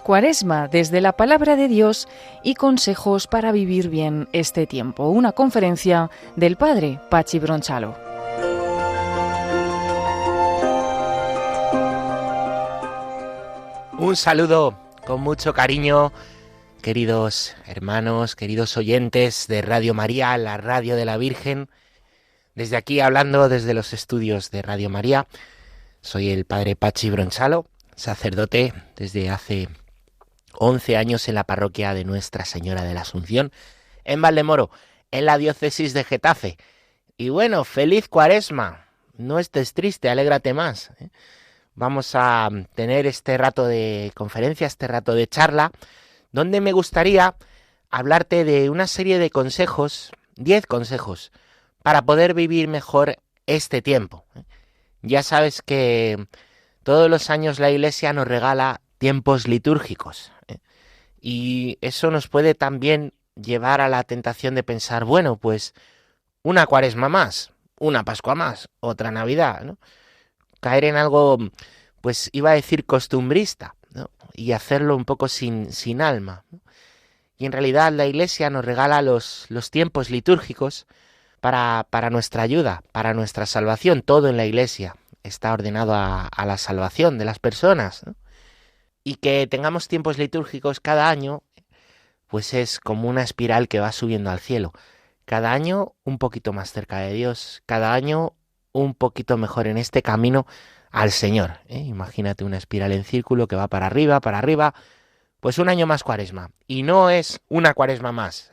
Cuaresma desde la Palabra de Dios y consejos para vivir bien este tiempo. Una conferencia del Padre Pachi Bronchalo. Un saludo con mucho cariño, queridos hermanos, queridos oyentes de Radio María, la radio de la Virgen. Desde aquí hablando desde los estudios de Radio María, soy el Padre Pachi Bronchalo, sacerdote desde hace 11 años en la parroquia de Nuestra Señora de la Asunción, en Valdemoro, en la diócesis de Getafe. Y bueno, feliz Cuaresma, no estés triste, alégrate más. Vamos a tener este rato de conferencia, este rato de charla, donde me gustaría hablarte de una serie de consejos, 10 consejos, para poder vivir mejor este tiempo. Ya sabes que todos los años la Iglesia nos regala tiempos litúrgicos, y eso nos puede también llevar a la tentación de pensar, bueno, pues una Cuaresma más, una Pascua más, otra Navidad, ¿no? Caer en algo, pues iba a decir costumbrista, ¿no? Y hacerlo un poco sin alma, ¿no? Y en realidad la Iglesia nos regala los tiempos litúrgicos para nuestra ayuda, para nuestra salvación. Todo en la Iglesia está ordenado a la salvación de las personas, ¿no? Y que tengamos tiempos litúrgicos cada año, pues es como una espiral que va subiendo al cielo. Cada año un poquito más cerca de Dios, cada año un poquito mejor en este camino al Señor. Imagínate una espiral en círculo que va para arriba, pues un año más Cuaresma. Y no es una Cuaresma más,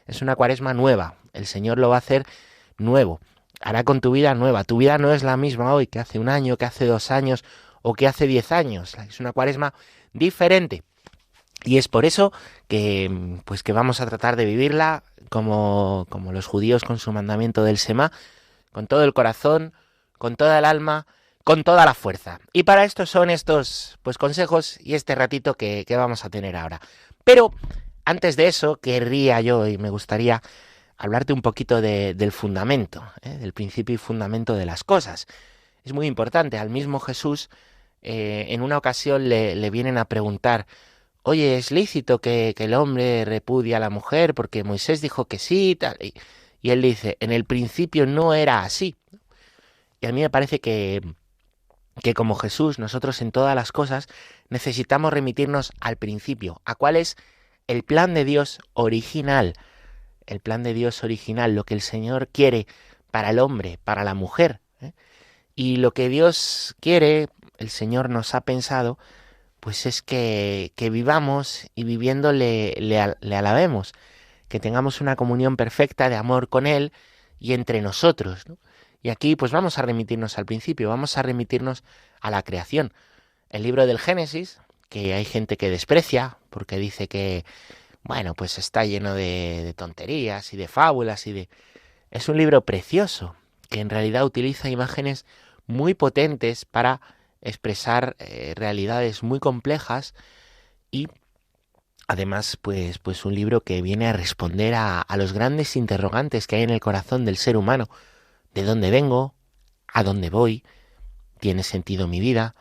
es una Cuaresma nueva. El Señor lo va a hacer nuevo, hará con tu vida nueva. Tu vida no es la misma hoy que hace un año, que hace 2 años o que hace 10 años. Es una Cuaresma diferente. Y es por eso que vamos a tratar de vivirla como los judíos con su mandamiento del Semá, con todo el corazón, con toda el alma, con toda la fuerza. Y para esto son estos consejos y este ratito que vamos a tener ahora. Pero antes de eso, querría yo y me gustaría hablarte un poquito del fundamento, del principio y fundamento de las cosas. Es muy importante. Al mismo Jesús, en una ocasión le vienen a preguntar: oye, ¿es lícito que el hombre repudie a la mujer? Porque Moisés dijo que sí, tal. Y él dice: en el principio no era así. Y a mí me parece que como Jesús, nosotros en todas las cosas necesitamos remitirnos al principio. ¿A cuál es el plan de Dios original? El plan de Dios original, lo que el Señor quiere para el hombre, para la mujer. Y lo que Dios quiere, el Señor nos ha pensado, pues es que vivamos y viviendo le alabemos, que tengamos una comunión perfecta de amor con Él y entre nosotros, ¿no? Y aquí pues vamos a remitirnos al principio, vamos a remitirnos a la creación. El libro del Génesis, que hay gente que desprecia porque dice que, bueno, pues está lleno de tonterías y de fábulas Es un libro precioso, que en realidad utiliza imágenes muy potentes para expresar realidades muy complejas y además pues un libro que viene a responder a los grandes interrogantes que hay en el corazón del ser humano. ¿De dónde vengo? ¿A dónde voy? ¿Tiene sentido mi vida?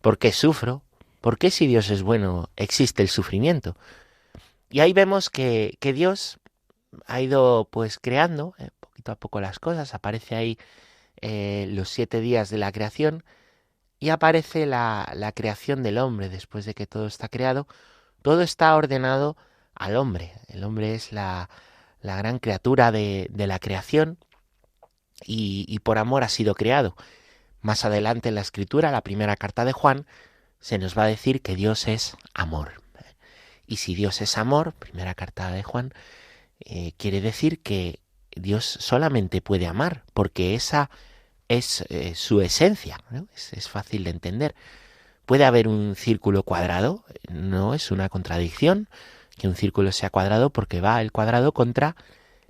¿Por qué sufro? ¿Por qué si Dios es bueno existe el sufrimiento? Y ahí vemos que Dios ha ido pues creando poquito a poco las cosas. Aparece ahí los 7 días de la creación y aparece la creación del hombre. Después de que todo está creado, todo está ordenado al hombre. El hombre es la gran criatura de la creación y por amor ha sido creado. Más adelante en la Escritura, la primera carta de Juan, se nos va a decir que Dios es amor. Y si Dios es amor, primera carta de Juan, quiere decir que Dios solamente puede amar, porque esa es su esencia, ¿no? Es fácil de entender. ¿Puede haber un círculo cuadrado? No es una contradicción que un círculo sea cuadrado, porque va el cuadrado contra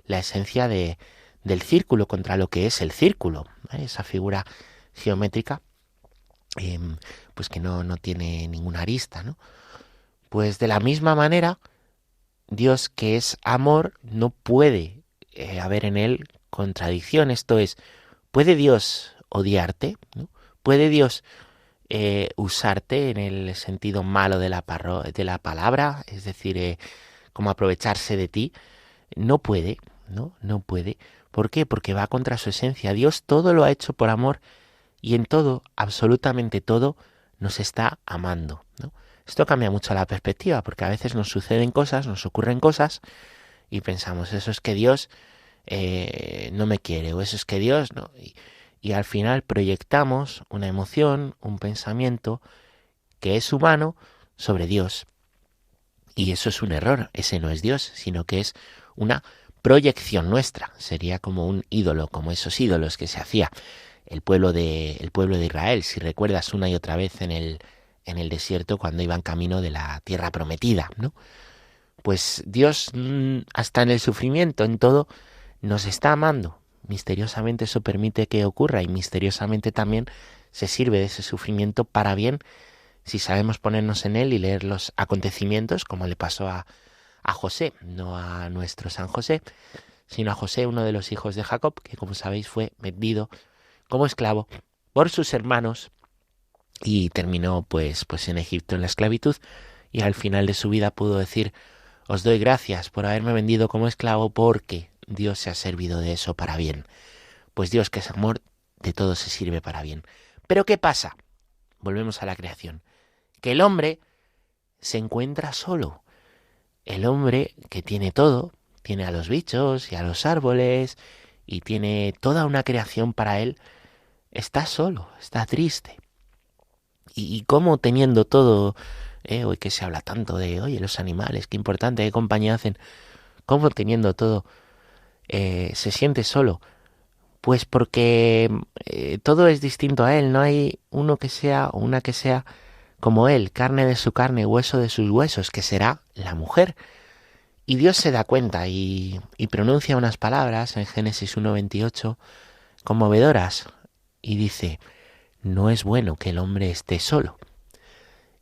la esencia del círculo, contra lo que es el círculo, esa figura geométrica pues que no tiene ninguna arista, ¿no? Pues de la misma manera, Dios, que es amor, no puede haber en él contradicción. Esto es, ¿puede Dios odiarte? ¿No? ¿Puede Dios usarte en el sentido malo de de la palabra, es decir, como aprovecharse de ti. No puede, ¿no? No puede. ¿Por qué? Porque va contra su esencia. Dios todo lo ha hecho por amor y en todo, absolutamente todo, nos está amando, ¿no? Esto cambia mucho la perspectiva, porque a veces nos suceden cosas, nos ocurren cosas y pensamos, eso es que Dios no me quiere, o eso es que Dios no. Y al final proyectamos una emoción, un pensamiento que es humano sobre Dios. Y eso es un error, ese no es Dios, sino que es una proyección nuestra. Sería como un ídolo, como esos ídolos que se hacía el pueblo de Israel, si recuerdas, una y otra vez en el desierto cuando iban camino de la tierra prometida, ¿no? Pues Dios, hasta en el sufrimiento, en todo, nos está amando. Misteriosamente eso permite que ocurra y misteriosamente también se sirve de ese sufrimiento para bien si sabemos ponernos en él y leer los acontecimientos, como le pasó a José, no a nuestro San José, sino a José, uno de los hijos de Jacob, que como sabéis fue vendido como esclavo por sus hermanos y terminó pues en Egipto en la esclavitud, y al final de su vida pudo decir: os doy gracias por haberme vendido como esclavo, porque Dios se ha servido de eso para bien. Pues Dios, que es amor, de todo se sirve para bien. Pero ¿qué pasa? Volvemos a la creación. Que el hombre se encuentra solo. El hombre, que tiene todo, tiene a los bichos y a los árboles y tiene toda una creación para él, está solo, está triste. Y cómo teniendo todo, hoy que se habla tanto de, oye, los animales, qué importante, qué compañía hacen, cómo teniendo todo se siente solo. Pues porque todo es distinto a él, no hay uno que sea o una que sea como él, carne de su carne, hueso de sus huesos, que será la mujer. Y Dios se da cuenta y pronuncia unas palabras en Génesis 1:28 conmovedoras y dice: no es bueno que el hombre esté solo.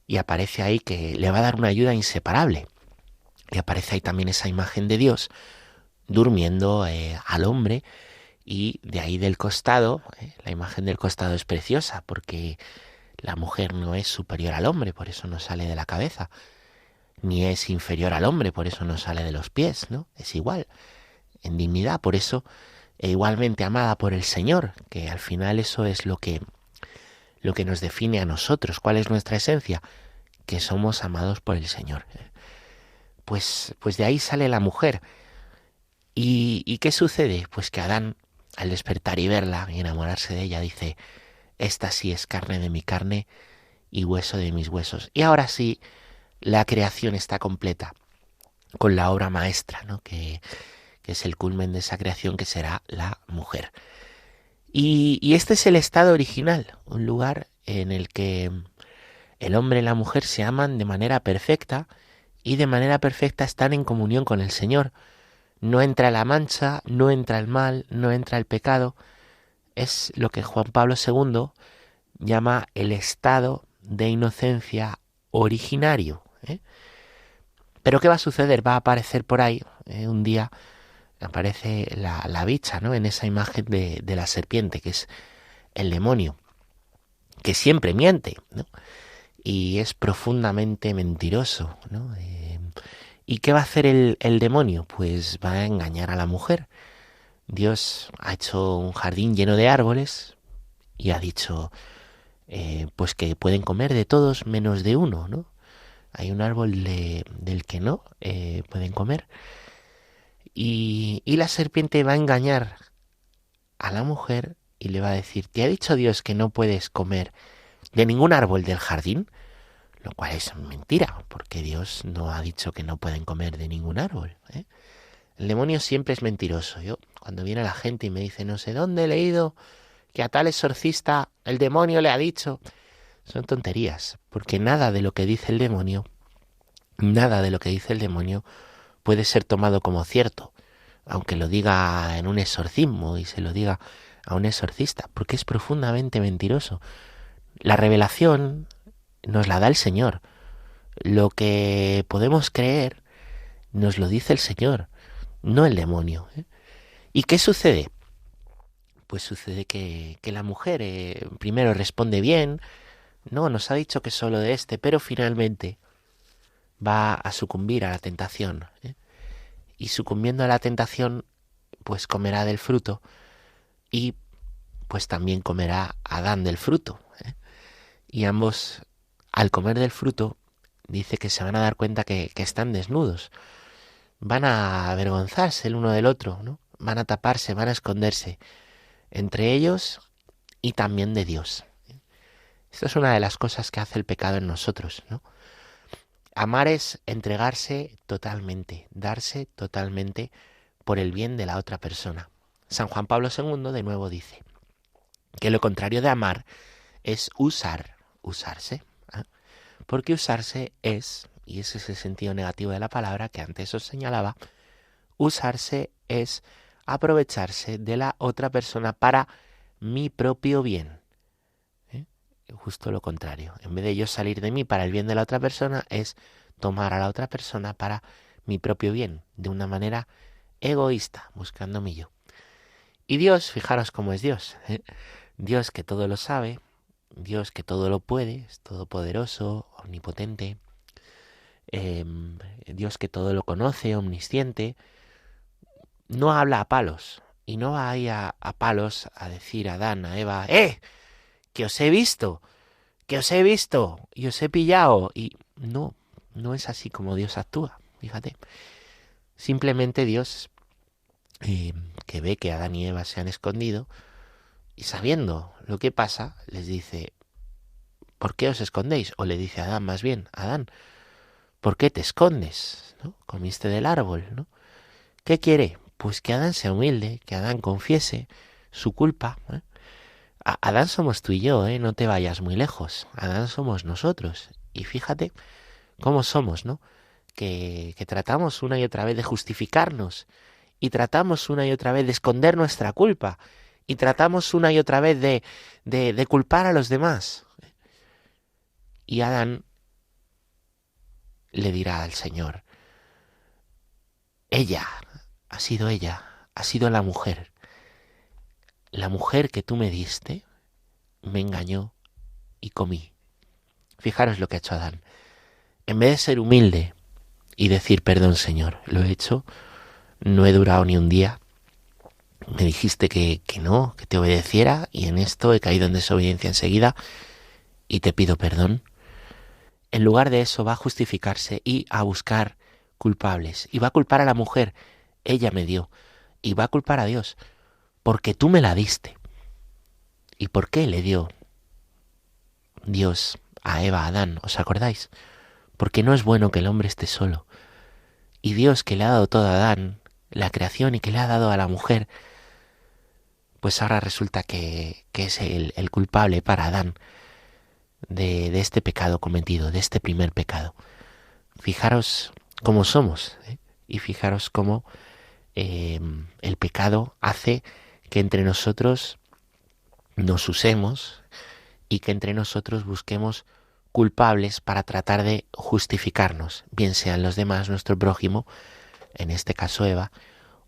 Y aparece ahí que le va a dar una ayuda inseparable. Y aparece ahí también esa imagen de Dios durmiendo al hombre, y de ahí del costado, la imagen del costado es preciosa porque la mujer no es superior al hombre, por eso no sale de la cabeza, ni es inferior al hombre, por eso no sale de los pies, ¿no? Es igual, en dignidad, por eso igualmente amada por el Señor, que al final eso es lo que nos define a nosotros. ¿Cuál es nuestra esencia? Que somos amados por el Señor. Pues de ahí sale la mujer. ¿Y qué sucede? Pues que Adán, al despertar y verla y enamorarse de ella, dice: esta sí es carne de mi carne y hueso de mis huesos. Y ahora sí, la creación está completa con la obra maestra, ¿no? Que es el culmen de esa creación, que será la mujer. Y este es el estado original, un lugar en el que el hombre y la mujer se aman de manera perfecta y de manera perfecta están en comunión con el Señor. No entra la mancha, no entra el mal, no entra el pecado. Es lo que Juan Pablo II llama el estado de inocencia originario. Pero ¿qué va a suceder? Va a aparecer por ahí, un día aparece la bicha, ¿no? En esa imagen de la serpiente, que es el demonio, que siempre miente, ¿no? Y es profundamente mentiroso, ¿no? ¿Y qué va a hacer el demonio? Pues va a engañar a la mujer. Dios ha hecho un jardín lleno de árboles y ha dicho pues que pueden comer de todos menos de uno, ¿no? Hay un árbol del que no pueden comer. Y la serpiente va a engañar a la mujer y le va a decir: ¿te ha dicho Dios que no puedes comer de ningún árbol del jardín? Lo cual es mentira, porque Dios no ha dicho que no pueden comer de ningún árbol. El demonio siempre es mentiroso. Yo, cuando viene la gente y me dice: no sé dónde he leído que a tal exorcista el demonio le ha dicho, son tonterías, porque nada de lo que dice el demonio puede ser tomado como cierto, aunque lo diga en un exorcismo y se lo diga a un exorcista, porque es profundamente mentiroso. La revelación nos la da el Señor. Lo que podemos creer nos lo dice el Señor, no el demonio. ¿Y qué sucede? Pues sucede que la mujer primero responde bien, No, nos ha dicho que solo de este, pero finalmente va a sucumbir a la tentación, ¿eh? Y sucumbiendo a la tentación, pues comerá del fruto y pues también comerá Adán del fruto, ¿eh? Y ambos, al comer del fruto, dice que se van a dar cuenta que están desnudos. Van a avergonzarse el uno del otro, ¿no? Van a taparse, van a esconderse entre ellos y también de Dios. Esto es una de las cosas que hace el pecado en nosotros, ¿no? Amar es entregarse totalmente, darse totalmente por el bien de la otra persona. San Juan Pablo II de nuevo dice que lo contrario de amar es usarse. ¿Eh? Porque usarse es, y ese es el sentido negativo de la palabra que antes os señalaba, usarse es aprovecharse de la otra persona para mi propio bien. Justo lo contrario. En vez de yo salir de mí para el bien de la otra persona, es tomar a la otra persona para mi propio bien, de una manera egoísta, buscando mi yo. Y Dios, fijaros cómo es Dios, ¿eh? Dios que todo lo sabe, Dios que todo lo puede, es todopoderoso, omnipotente, Dios que todo lo conoce, omnisciente, no habla a palos, y no va ahí a palos a decir a Adán, a Eva, que os he visto, y os he pillado. Y no, no es así como Dios actúa, fíjate. Simplemente Dios, que ve que Adán y Eva se han escondido, y sabiendo lo que pasa, les dice, ¿por qué os escondéis? O le dice a Adán más bien, Adán, ¿por qué te escondes? ¿No? Comiste del árbol, ¿no? ¿Qué quiere? Pues que Adán sea humilde, que Adán confiese su culpa, ¿eh? Adán somos tú y yo, ¿eh? No te vayas muy lejos. Adán somos nosotros. Y fíjate cómo somos, ¿no? Que tratamos una y otra vez de justificarnos. Y tratamos una y otra vez de esconder nuestra culpa. Y tratamos una y otra vez de culpar a los demás. Y Adán le dirá al Señor, ella, ha sido la mujer que tú me diste, me engañó y comí. Fijaros lo que ha hecho Adán. En vez de ser humilde y decir, perdón Señor, lo he hecho, no he durado ni un día, me dijiste que no, que te obedeciera y en esto he caído en desobediencia enseguida y te pido perdón. En lugar de eso va a justificarse y a buscar culpables y va a culpar a la mujer, ella me dio, y va a culpar a Dios, porque tú me la diste. ¿Y por qué le dio Dios a Eva, a Adán? ¿Os acordáis? Porque no es bueno que el hombre esté solo. Y Dios, que le ha dado todo a Adán, la creación, y que le ha dado a la mujer, pues ahora resulta que es el culpable para Adán de este pecado cometido, de este primer pecado. Fijaros cómo somos, ¿eh? Y fijaros cómo el pecado hace que entre nosotros nos usemos y que entre nosotros busquemos culpables para tratar de justificarnos, bien sean los demás, nuestro prójimo, en este caso Eva,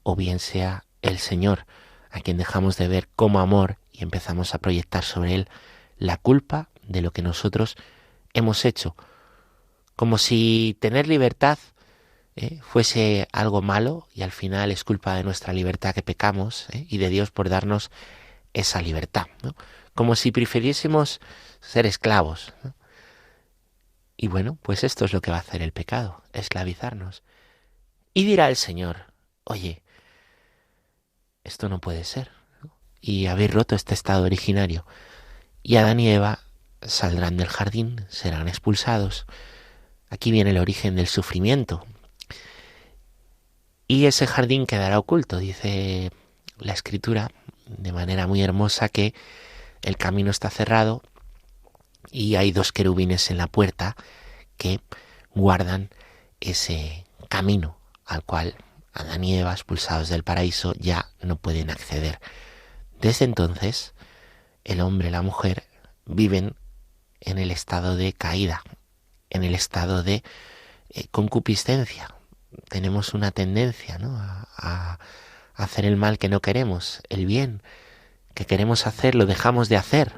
o bien sea el Señor, a quien dejamos de ver como amor y empezamos a proyectar sobre él la culpa de lo que nosotros hemos hecho, como si tener libertad fuese algo malo y al final es culpa de nuestra libertad que pecamos, y de Dios por darnos esa libertad, ¿no? Como si prefiriésemos ser esclavos, ¿no? Y bueno, pues esto es lo que va a hacer el pecado, esclavizarnos. Y dirá el Señor, oye, esto no puede ser, ¿no? Y habéis roto este estado originario. Y Adán y Eva saldrán del jardín, serán expulsados. Aquí viene el origen del sufrimiento. Y ese jardín quedará oculto, dice la Escritura, de manera muy hermosa, que el camino está cerrado y hay 2 querubines en la puerta que guardan ese camino al cual Adán y Eva, expulsados del paraíso, ya no pueden acceder. Desde entonces, el hombre y la mujer viven en el estado de caída, en el estado de concupiscencia. Tenemos una tendencia, ¿no?, a hacer el mal que no queremos, el bien que queremos hacer lo dejamos de hacer.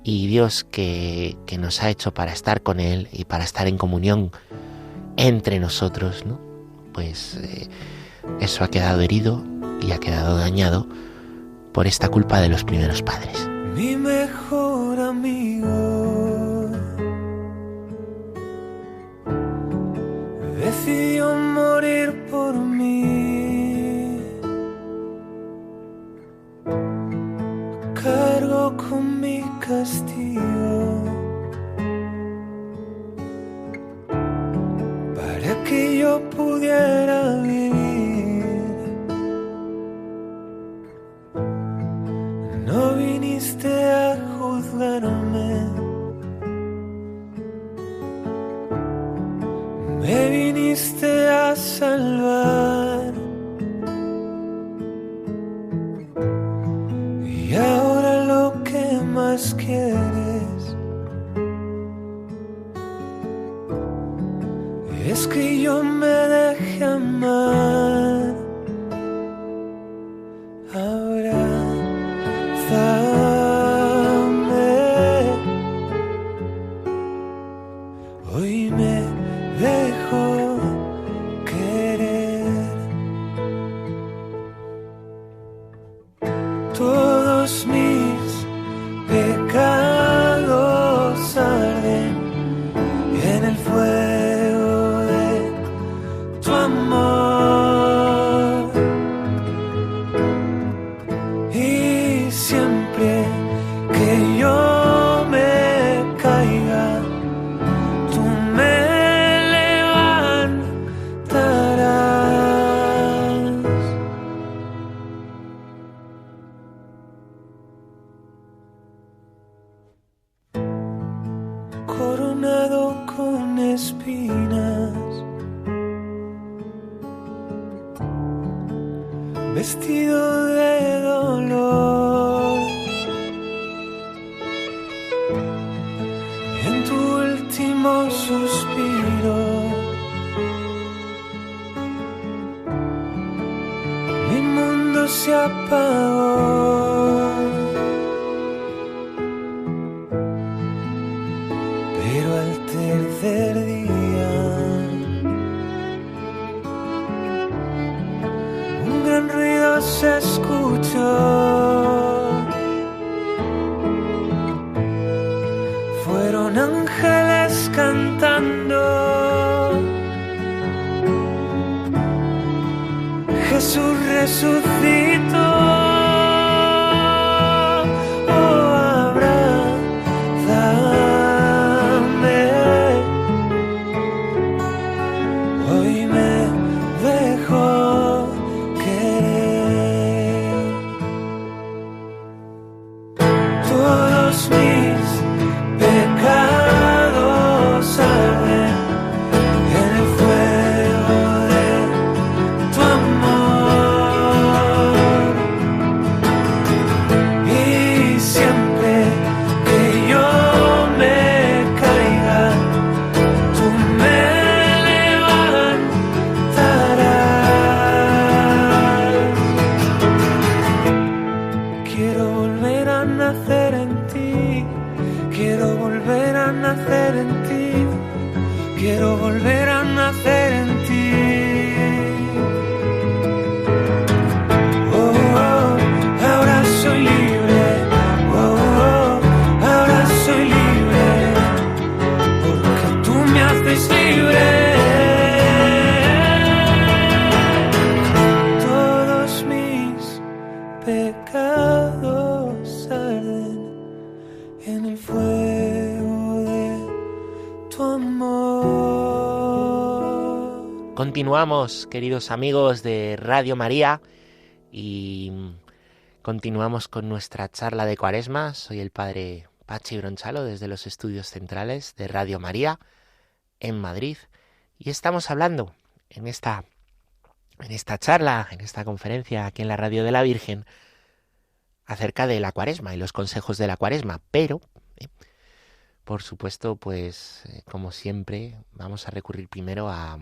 y Dios que nos ha hecho para estar con Él y para estar en comunión entre nosotros, ¿no? Pues eso ha quedado herido y ha quedado dañado por esta culpa de los primeros padres. Mi mejor amigo decidió morir por mí. Cargo con mi castigo para que yo pudiera vivir. No viniste a juzgarme, me viniste a salvar. Y ahora lo que más quieres es que yo me deje amar. Abrázame, hoy me dejo querer. Todos mis pecados arden en el fuego de tu amor. Y siempre que yo me caiga, tú me levantarás. Coronado con espinas, vestido de dolor, en tu último suspiro, mi mundo se apagó. Pero al tercer día un gran ruido se escuchó. Fueron ángeles cantando. Jesús resucitó. Quiero volver a nacer en ti. Oh, oh, ahora soy libre. Oh, oh, ahora soy libre. Porque tú me haces libre. Todos mis pecados arden en el fuego de tu amor. Continuamos, queridos amigos de Radio María, y continuamos con nuestra charla de Cuaresma. Soy el padre Pachi Bronchalo desde los estudios centrales de Radio María en Madrid, y estamos hablando en esta charla, en esta conferencia aquí en la Radio de la Virgen, acerca de la Cuaresma y los consejos de la Cuaresma, pero por supuesto, pues como siempre, vamos a recurrir primero a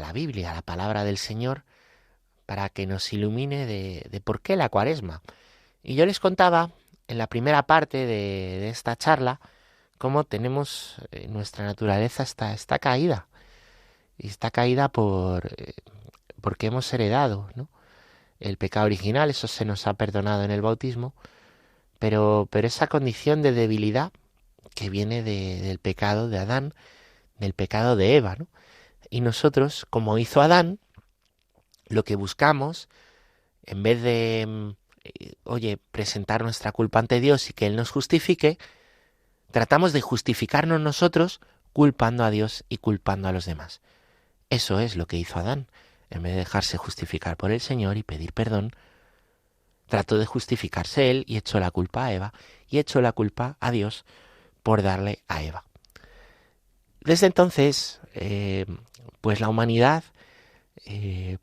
la Biblia, a la palabra del Señor, para que nos ilumine de por qué la Cuaresma. Y yo les contaba en la primera parte de esta charla cómo tenemos nuestra naturaleza está caída. Y está caída porque hemos heredado, ¿no?, el pecado original. Eso se nos ha perdonado en el bautismo, pero esa condición de debilidad que viene del pecado de Adán, del pecado de Eva, ¿no? Y nosotros, como hizo Adán, lo que buscamos, en vez de, presentar nuestra culpa ante Dios y que Él nos justifique, tratamos de justificarnos nosotros culpando a Dios y culpando a los demás. Eso es lo que hizo Adán. En vez de dejarse justificar por el Señor y pedir perdón, trató de justificarse él y echó la culpa a Eva y echó la culpa a Dios por darle a Eva. Desde entonces, pues la humanidad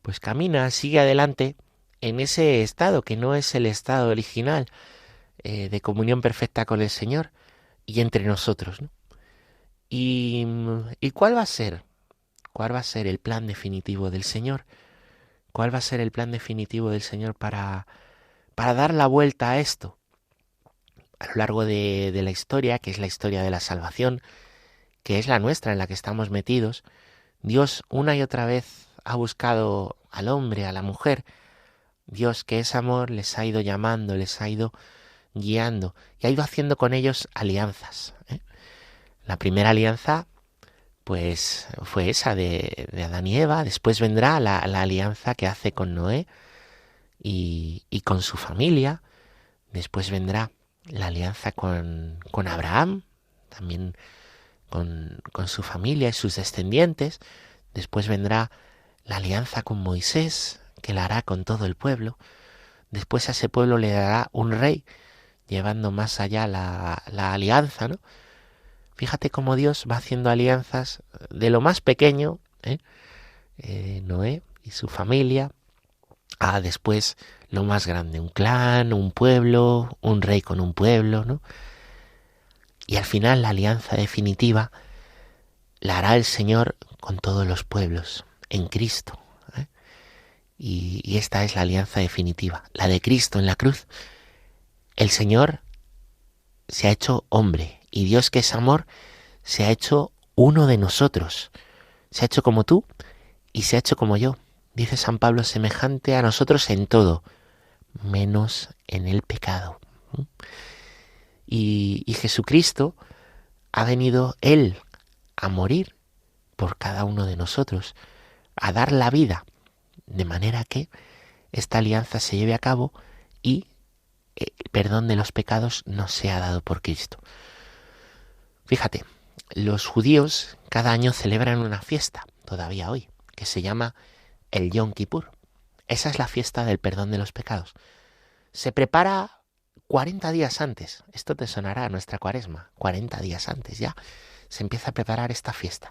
pues camina, sigue adelante en ese estado que no es el estado original de comunión perfecta con el Señor y entre nosotros, ¿no? ¿Y cuál va a ser? ¿Cuál va a ser el plan definitivo del Señor? ¿Cuál va a ser el plan definitivo del Señor para dar la vuelta a esto? A lo largo de la historia, que es la historia de la salvación, que es la nuestra en la que estamos metidos, Dios una y otra vez ha buscado al hombre, a la mujer. Dios, que es amor, les ha ido llamando, les ha ido guiando y ha ido haciendo con ellos alianzas. La primera alianza pues fue esa de Adán y Eva. Después vendrá la alianza que hace con Noé y con su familia. Después vendrá la alianza con Abraham, también con su familia y sus descendientes. Después vendrá la alianza con Moisés, que la hará con todo el pueblo. Después a ese pueblo le dará un rey, llevando más allá la alianza, ¿no? Fíjate cómo Dios va haciendo alianzas de lo más pequeño, Noé y su familia, a después lo más grande, un clan, un pueblo, un rey con un pueblo, ¿no? Y al final la alianza definitiva la hará el Señor con todos los pueblos, en Cristo. Y esta es la alianza definitiva, la de Cristo en la cruz. El Señor se ha hecho hombre. Y Dios, que es amor, se ha hecho uno de nosotros. Se ha hecho como tú y se ha hecho como yo. Dice San Pablo, semejante a nosotros en todo, menos en el pecado. Y Jesucristo ha venido Él a morir por cada uno de nosotros, a dar la vida, de manera que esta alianza se lleve a cabo y el perdón de los pecados nos sea dado por Cristo. Fíjate, los judíos cada año celebran una fiesta, todavía hoy, que se llama el Yom Kippur. Esa es la fiesta del perdón de los pecados. Se prepara 40 días antes. Esto te sonará a nuestra Cuaresma. 40 días antes ya se empieza a preparar esta fiesta.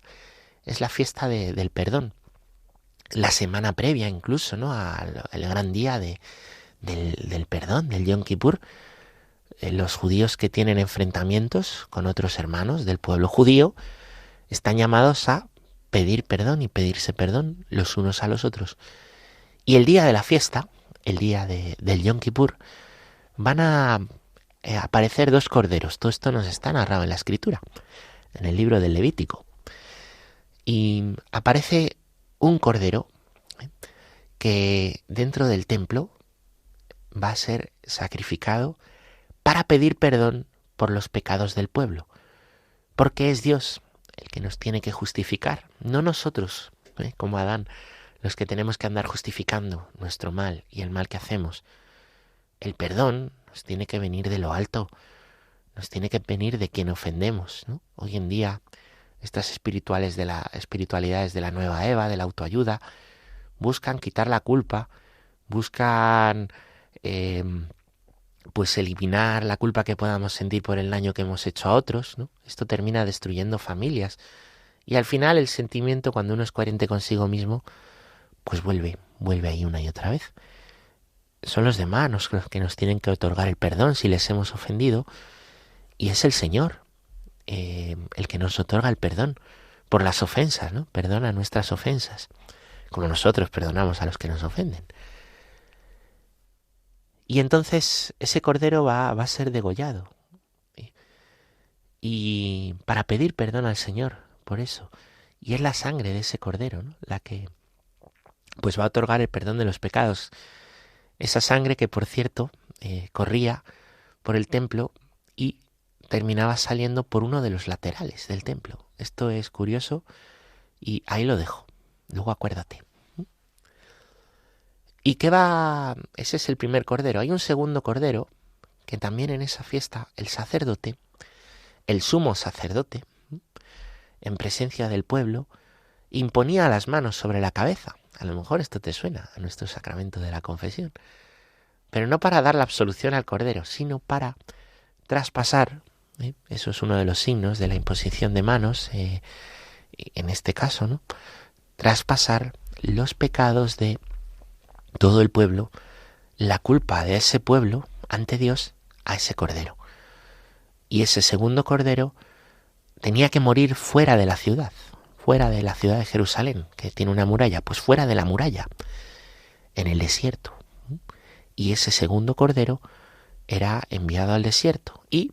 Es la fiesta del perdón. La semana previa incluso, ¿no?, al gran día del perdón, del Yom Kippur. Los judíos que tienen enfrentamientos con otros hermanos del pueblo judío están llamados a pedir perdón y pedirse perdón los unos a los otros. Y el día de la fiesta, el día del Yom Kippur, van a aparecer dos corderos. Todo esto nos está narrado en la Escritura, en el libro del Levítico. Y aparece un cordero que dentro del templo va a ser sacrificado para pedir perdón por los pecados del pueblo, porque es Dios el que nos tiene que justificar, no nosotros, como Adán, los que tenemos que andar justificando nuestro mal y el mal que hacemos. El perdón nos tiene que venir de lo alto, nos tiene que venir de quien ofendemos, ¿no? Hoy en día estas espiritualidades de la nueva Eva, de la autoayuda, buscan quitar la culpa, buscan pues eliminar la culpa que podamos sentir por el daño que hemos hecho a otros, ¿no? Esto termina destruyendo familias y al final el sentimiento, cuando uno es coherente consigo mismo, pues vuelve ahí una y otra vez. Son los demás los que nos tienen que otorgar el perdón si les hemos ofendido, y es el Señor el que nos otorga el perdón por las ofensas, ¿no? Perdona nuestras ofensas, como nosotros perdonamos a los que nos ofenden. Y entonces ese cordero va a ser degollado. Y para pedir perdón al Señor por eso. Y es la sangre de ese cordero, ¿no?, la que pues va a otorgar el perdón de los pecados. Esa sangre que, por cierto, corría por el templo y terminaba saliendo por uno de los laterales del templo. Esto es curioso y ahí lo dejo. Luego acuérdate. ¿Y qué va? Ese es el primer cordero. Hay un segundo cordero que también en esa fiesta el sacerdote, el sumo sacerdote, en presencia del pueblo, imponía las manos sobre la cabeza. A lo mejor esto te suena a nuestro sacramento de la confesión. Pero no para dar la absolución al cordero, sino para traspasar, eso es uno de los signos de la imposición de manos, en este caso, ¿no?, traspasar los pecados de todo el pueblo, la culpa de ese pueblo ante Dios a ese cordero. Y ese segundo cordero tenía que morir fuera de la ciudad de Jerusalén, que tiene una muralla, pues fuera de la muralla, en el desierto. Y ese segundo cordero era enviado al desierto y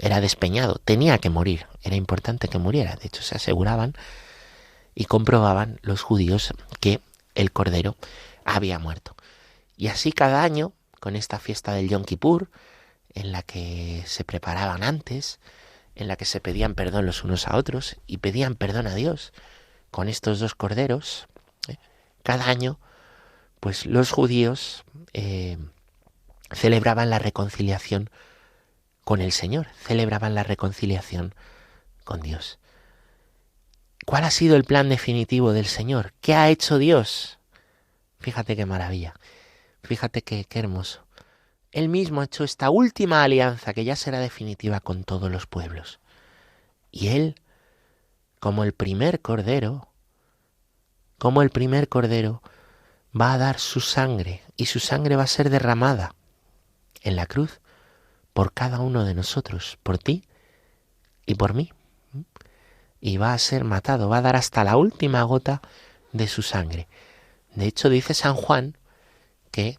era despeñado, tenía que morir, era importante que muriera. De hecho, se aseguraban y comprobaban los judíos que el cordero había muerto. Y así cada año, con esta fiesta del Yom Kippur, en la que se preparaban antes, en la que se pedían perdón los unos a otros y pedían perdón a Dios con estos dos corderos, cada año pues los judíos celebraban la reconciliación con el Señor, celebraban la reconciliación con Dios. ¿Cuál ha sido el plan definitivo del Señor? ¿Qué ha hecho Dios? Fíjate qué maravilla, fíjate qué hermoso. Él mismo ha hecho esta última alianza que ya será definitiva con todos los pueblos. Y Él, como el primer cordero, va a dar su sangre, y su sangre va a ser derramada en la cruz por cada uno de nosotros, por ti y por mí. Y va a ser matado, va a dar hasta la última gota de su sangre. De hecho, dice San Juan que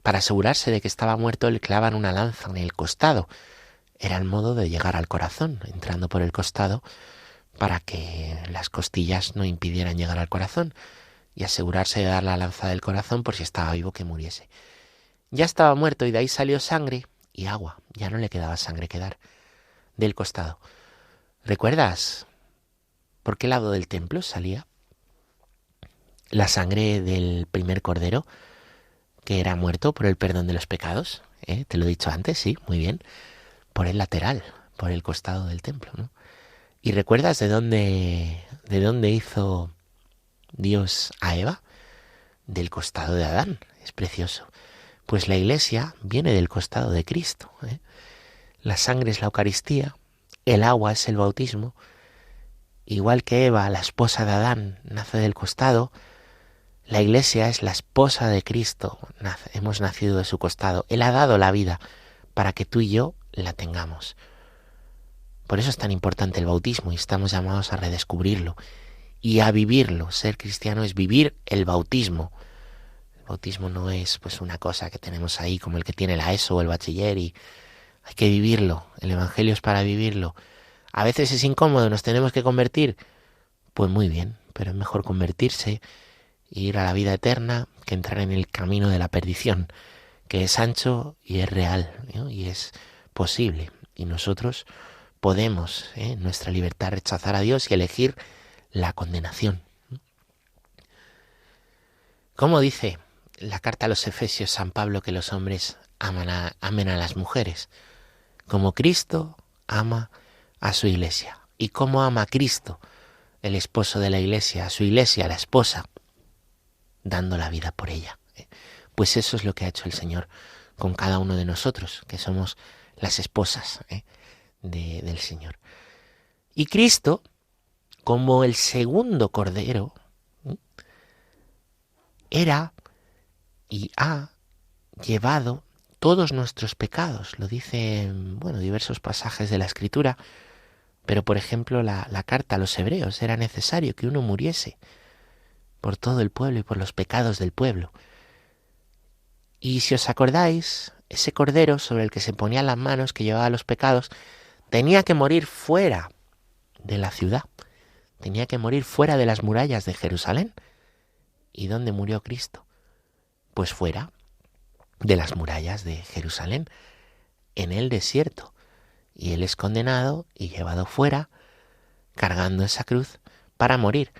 para asegurarse de que estaba muerto le clavan una lanza en el costado. Era el modo de llegar al corazón, entrando por el costado para que las costillas no impidieran llegar al corazón y asegurarse de dar la lanza del corazón por si estaba vivo que muriese. Ya estaba muerto y de ahí salió sangre y agua. Ya no le quedaba sangre que dar del costado. ¿Recuerdas por qué lado del templo salía la sangre del primer cordero que era muerto por el perdón de los pecados? Te lo he dicho antes, sí, muy bien. Por el lateral, por el costado del templo, ¿no? ¿Y recuerdas de dónde hizo Dios a Eva? Del costado de Adán. Es precioso. Pues la Iglesia viene del costado de Cristo. La sangre es la Eucaristía, el agua es el bautismo. Igual que Eva, la esposa de Adán, nace del costado, la Iglesia es la esposa de Cristo, hemos nacido de su costado. Él ha dado la vida para que tú y yo la tengamos. Por eso es tan importante el bautismo y estamos llamados a redescubrirlo y a vivirlo. Ser cristiano es vivir el bautismo. El bautismo no es pues una cosa que tenemos ahí como el que tiene la ESO o el bachiller, y hay que vivirlo. El Evangelio es para vivirlo. A veces es incómodo, nos tenemos que convertir. Pues muy bien, pero es mejor convertirse ir a la vida eterna que entrar en el camino de la perdición, que es ancho y es real, ¿no? Y es posible. Y nosotros podemos, en nuestra libertad, rechazar a Dios y elegir la condenación. ¿Cómo dice la carta a los Efesios San Pablo que los hombres amen a las mujeres? Como Cristo ama a su Iglesia. ¿Y cómo ama a Cristo, el esposo de la Iglesia, a su Iglesia, la esposa? Dando la vida por ella. Pues eso es lo que ha hecho el Señor con cada uno de nosotros, que somos las esposas del Señor. Y Cristo, como el segundo cordero, era y ha llevado todos nuestros pecados. Lo dice en diversos pasajes de la Escritura, pero por ejemplo la carta a los Hebreos, era necesario que uno muriese por todo el pueblo y por los pecados del pueblo. Y si os acordáis, ese cordero sobre el que se ponían las manos, que llevaba los pecados, tenía que morir fuera de la ciudad, tenía que morir fuera de las murallas de Jerusalén. ¿Y dónde murió Cristo? Pues fuera de las murallas de Jerusalén, en el desierto. Y Él es condenado y llevado fuera, cargando esa cruz, para morir.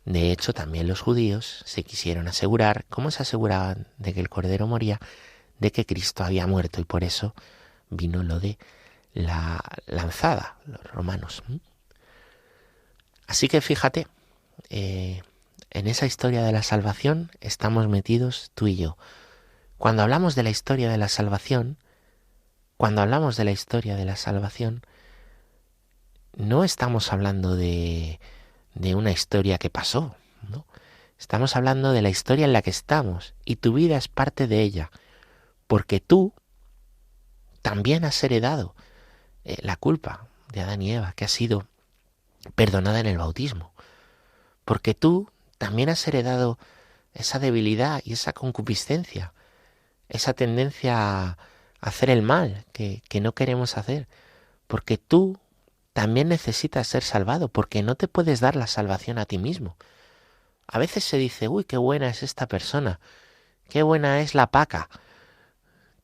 De hecho, también los judíos se quisieron asegurar, ¿cómo se aseguraban de que el Cordero moría? De que Cristo había muerto, y por eso vino lo de la lanzada, los romanos. Así que fíjate, en esa historia de la salvación estamos metidos tú y yo. Cuando hablamos de la historia de la salvación, no estamos hablando de una historia que pasó, ¿no? Estamos hablando de la historia en la que estamos, y tu vida es parte de ella, porque tú también has heredado la culpa de Adán y Eva, que ha sido perdonada en el bautismo, porque tú también has heredado esa debilidad y esa concupiscencia, esa tendencia a hacer el mal que no queremos hacer, porque tú también necesitas ser salvado, porque no te puedes dar la salvación a ti mismo. A veces se dice, uy, qué buena es esta persona, qué buena es la Paca,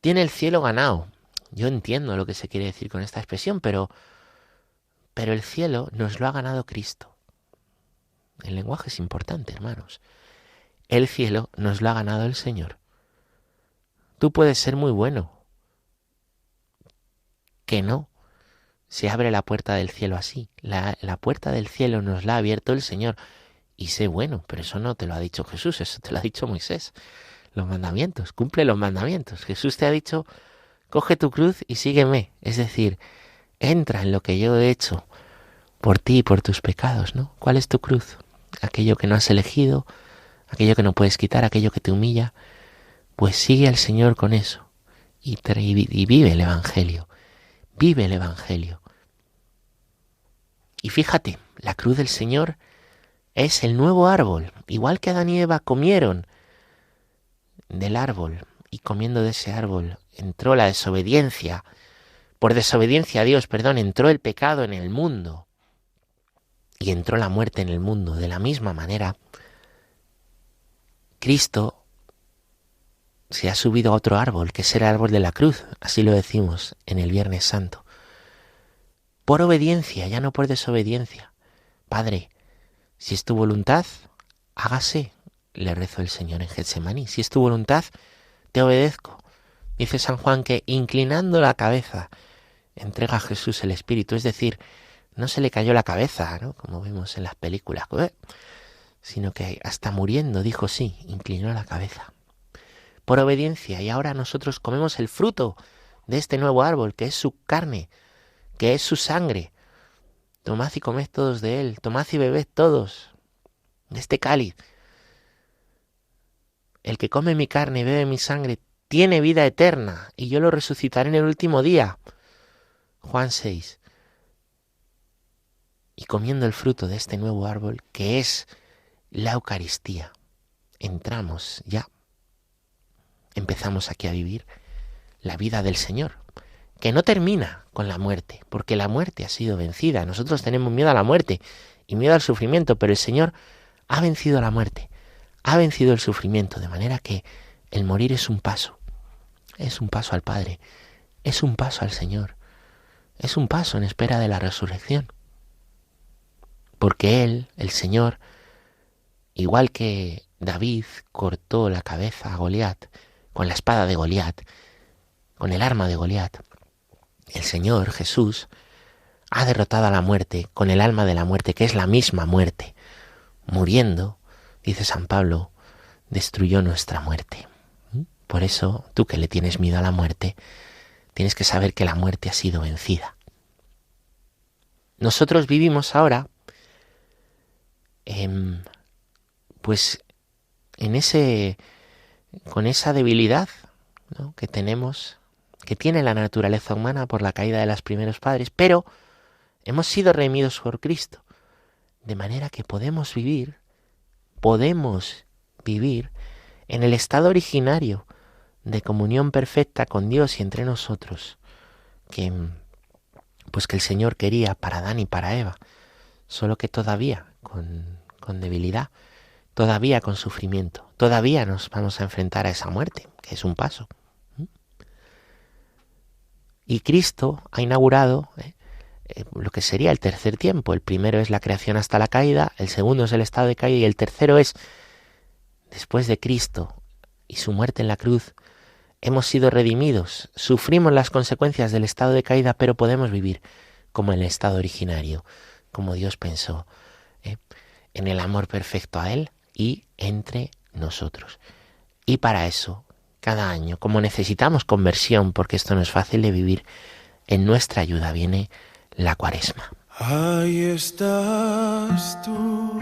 tiene el cielo ganado. Yo entiendo lo que se quiere decir con esta expresión, pero el cielo nos lo ha ganado Cristo. El lenguaje es importante, hermanos. El cielo nos lo ha ganado el Señor. Tú puedes ser muy bueno, que no se abre la puerta del cielo así. La puerta del cielo nos la ha abierto el Señor. Y sé bueno, pero eso no te lo ha dicho Jesús, eso te lo ha dicho Moisés. Los mandamientos, cumple los mandamientos. Jesús te ha dicho, coge tu cruz y sígueme. Es decir, entra en lo que yo he hecho por ti y por tus pecados, ¿no? ¿Cuál es tu cruz? Aquello que no has elegido, aquello que no puedes quitar, aquello que te humilla. Pues sigue al Señor con eso y vive el Evangelio. Vive el Evangelio. Y fíjate, la cruz del Señor es el nuevo árbol. Igual que Adán y Eva comieron del árbol, y comiendo de ese árbol entró la desobediencia. Por desobediencia a Dios, entró el pecado en el mundo. Y entró la muerte en el mundo. De la misma manera, Cristo se ha subido a otro árbol, que es el árbol de la cruz. Así lo decimos en el Viernes Santo. Por obediencia, ya no por desobediencia. Padre, si es tu voluntad, hágase, le rezó el Señor en Getsemaní. Si es tu voluntad, te obedezco. Dice San Juan que inclinando la cabeza entrega a Jesús el Espíritu. Es decir, no se le cayó la cabeza, ¿no?, como vemos en las películas, sino que hasta muriendo dijo sí, inclinó la cabeza. Por obediencia, y ahora nosotros comemos el fruto de este nuevo árbol, que es su carne, que es su sangre. Tomad y comed todos de él, tomad y bebed todos de este cáliz. El que come mi carne y bebe mi sangre tiene vida eterna, y yo lo resucitaré en el último día. Juan 6. Y comiendo el fruto de este nuevo árbol, que es la Eucaristía, entramos ya, empezamos aquí a vivir la vida del Señor, que no termina con la muerte, porque la muerte ha sido vencida. Nosotros tenemos miedo a la muerte y miedo al sufrimiento, pero el Señor ha vencido la muerte, ha vencido el sufrimiento, de manera que el morir es un paso al Padre, es un paso al Señor, es un paso en espera de la resurrección. Porque Él, el Señor, igual que David cortó la cabeza a Goliat con la espada de Goliat, con el arma de Goliat, el Señor Jesús ha derrotado a la muerte con el alma de la muerte, que es la misma muerte. Muriendo, dice San Pablo, destruyó nuestra muerte. Por eso, tú que le tienes miedo a la muerte, tienes que saber que la muerte ha sido vencida. Nosotros vivimos ahora con esa debilidad, ¿no?, que tenemos, que tiene la naturaleza humana por la caída de los primeros padres, pero hemos sido redimidos por Cristo, de manera que podemos vivir en el estado originario de comunión perfecta con Dios y entre nosotros, que el Señor quería para Adán y para Eva, solo que todavía con debilidad, todavía con sufrimiento, todavía nos vamos a enfrentar a esa muerte, que es un paso. Y Cristo ha inaugurado lo que sería el tercer tiempo. El primero es la creación hasta la caída, el segundo es el estado de caída y el tercero es, después de Cristo y su muerte en la cruz, hemos sido redimidos, sufrimos las consecuencias del estado de caída, pero podemos vivir como en el estado originario, como Dios pensó, en el amor perfecto a Él y entre nosotros. Y para eso, cada año, como necesitamos conversión, porque esto no es fácil de vivir, en nuestra ayuda viene la Cuaresma. Ahí estás tú,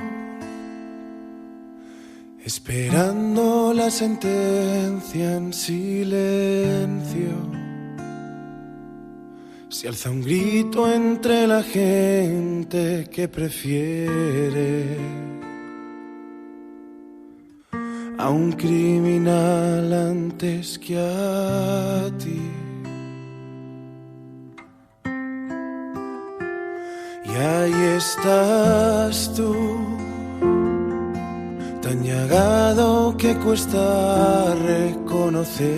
esperando la sentencia en silencio. Se alza un grito entre la gente que prefiere a un criminal antes que a ti. Y ahí estás tú, tan llagado que cuesta reconocerte.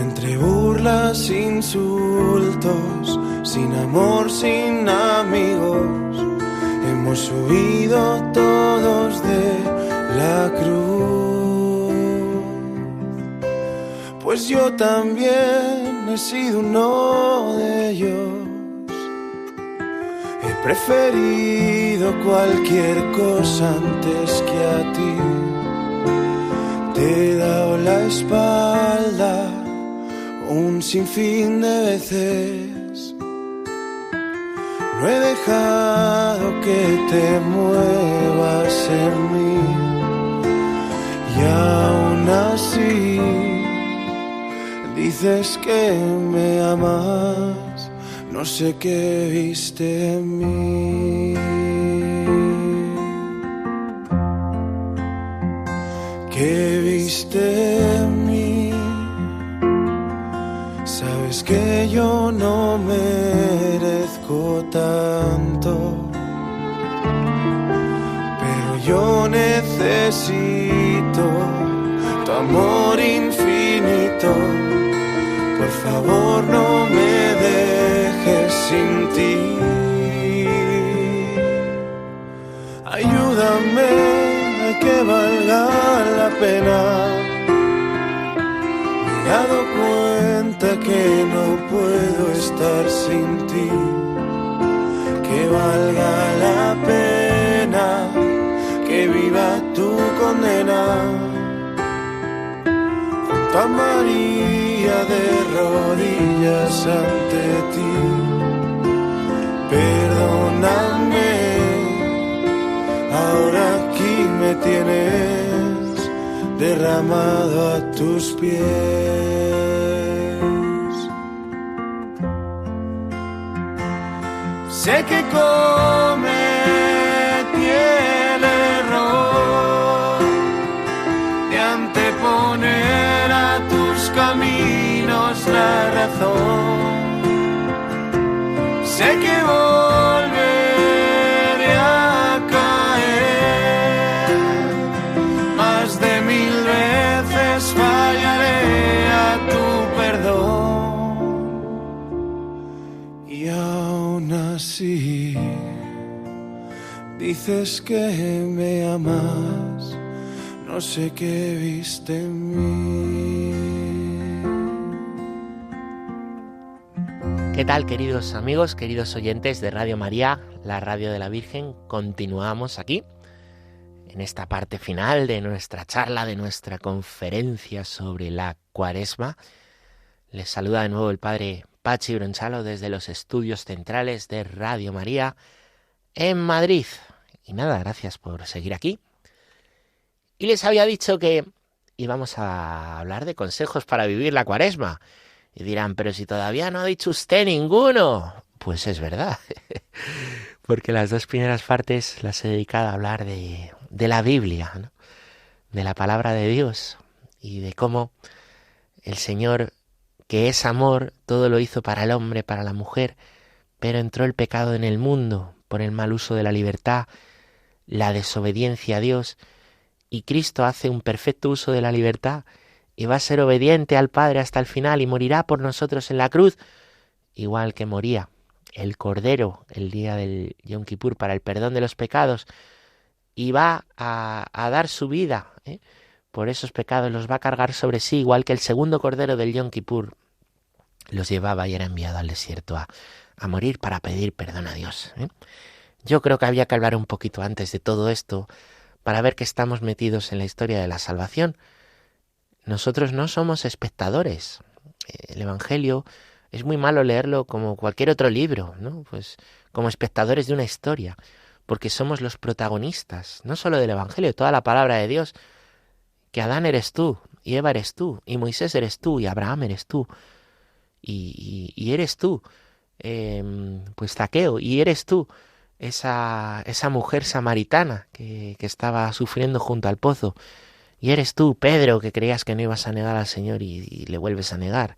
Entre burlas, insultos, sin amor, sin amigos, hemos huido todos de la cruz. Pues yo también he sido uno de ellos. He preferido cualquier cosa antes que a ti. Te he dado la espalda un sinfín de veces. No he dejado que te muevas en mí. Y aún así dices que me amas. No sé qué viste en mí. ¿Qué viste en mí? Sabes que yo no merezco tanto, pero yo necesito tu amor infinito. Por favor, no me dejes sin ti. Ayúdame a que valga la pena. Me he dado cuenta que no puedo estar sin ti. Que valga la pena, que viva tu condena. Junto a María de rodillas ante ti. Perdóname, ahora aquí me tienes derramado a tus pies. Sé que cometí el error de anteponer a tus caminos la razón. Sé que volveré a caer, más de 1000 veces fallaré a tu perdón. Y aún así dices que me amas. No sé qué viste en mí. ¿Qué tal, queridos amigos, queridos oyentes de Radio María, la radio de la Virgen? Continuamos aquí, en esta parte final de nuestra charla, de nuestra conferencia sobre la Cuaresma. Les saluda de nuevo el padre Pachi Bronchalo desde los estudios centrales de Radio María en Madrid. Y nada, gracias por seguir aquí. Y les había dicho que íbamos a hablar de consejos para vivir la Cuaresma. Y dirán, pero si todavía no ha dicho usted ninguno. Pues es verdad, porque las dos primeras partes las he dedicado a hablar de la Biblia, ¿no? de la palabra de Dios y de cómo el Señor, que es amor, todo lo hizo para el hombre, para la mujer, pero entró el pecado en el mundo por el mal uso de la libertad, la desobediencia a Dios, y Cristo hace un perfecto uso de la libertad y va a ser obediente al Padre hasta el final y morirá por nosotros en la cruz, igual que moría el Cordero el día del Yom Kippur para el perdón de los pecados, y va a dar su vida por esos pecados, los va a cargar sobre sí, igual que el segundo Cordero del Yom Kippur los llevaba y era enviado al desierto a morir para pedir perdón a Dios. Yo creo que había que hablar un poquito antes de todo esto para ver que estamos metidos en la historia de la salvación. Nosotros no somos espectadores. El Evangelio es muy malo leerlo como cualquier otro libro, ¿no? Pues como espectadores de una historia, porque somos los protagonistas, no solo del Evangelio, toda la palabra de Dios, que Adán eres tú, y Eva eres tú, y Moisés eres tú, y Abraham eres tú, y eres tú, pues Zaqueo, y eres tú, esa mujer samaritana que estaba sufriendo junto al pozo, y eres tú, Pedro, que creías que no ibas a negar al Señor y le vuelves a negar,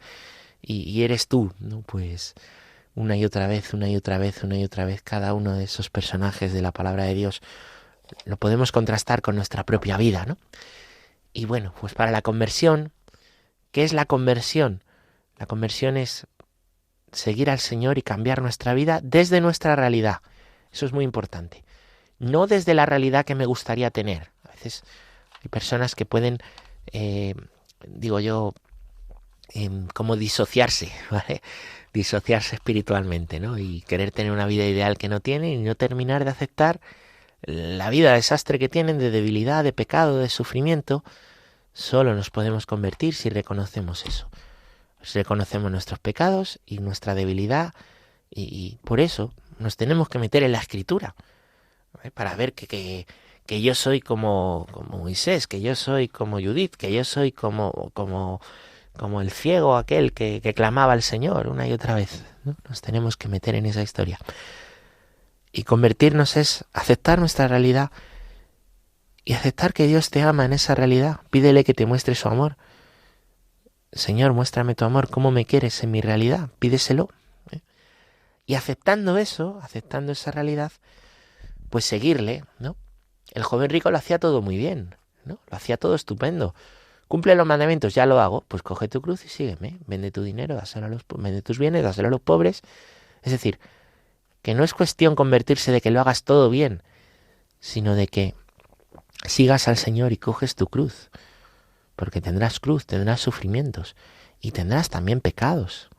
y eres tú, ¿no? Pues una y otra vez, una y otra vez, una y otra vez, cada uno de esos personajes de la palabra de Dios lo podemos contrastar con nuestra propia vida, ¿no? Y bueno, pues para la conversión, ¿qué es la conversión? La conversión es seguir al Señor y cambiar nuestra vida desde nuestra realidad. Eso es muy importante. No desde la realidad que me gustaría tener. A veces hay personas que pueden, como disociarse, ¿vale? Disociarse espiritualmente, ¿no? Y querer tener una vida ideal que no tienen y no terminar de aceptar la vida de desastre que tienen, de debilidad, de pecado, de sufrimiento. Solo nos podemos convertir si reconocemos eso. Si reconocemos nuestros pecados y nuestra debilidad, y por eso nos tenemos que meter en la Escritura, ¿vale? Para ver que yo soy como Moisés, que yo soy como Judith, que yo soy como el ciego aquel que clamaba al Señor una y otra vez, ¿no? Nos tenemos que meter en esa historia. Y convertirnos es aceptar nuestra realidad y aceptar que Dios te ama en esa realidad. Pídele que te muestre su amor. Señor, muéstrame tu amor, ¿cómo me quieres en mi realidad? Pídeselo. Y aceptando eso, aceptando esa realidad, pues seguirle, ¿no? El joven rico lo hacía todo muy bien, ¿no? Lo hacía todo estupendo. Cumple los mandamientos, ya lo hago, pues coge tu cruz y sígueme. Vende tu dinero, vende tus bienes, dáselo a los pobres. Es decir, que no es cuestión convertirse de que lo hagas todo bien, sino de que sigas al Señor y coges tu cruz. Porque tendrás cruz, tendrás sufrimientos y tendrás también pecados,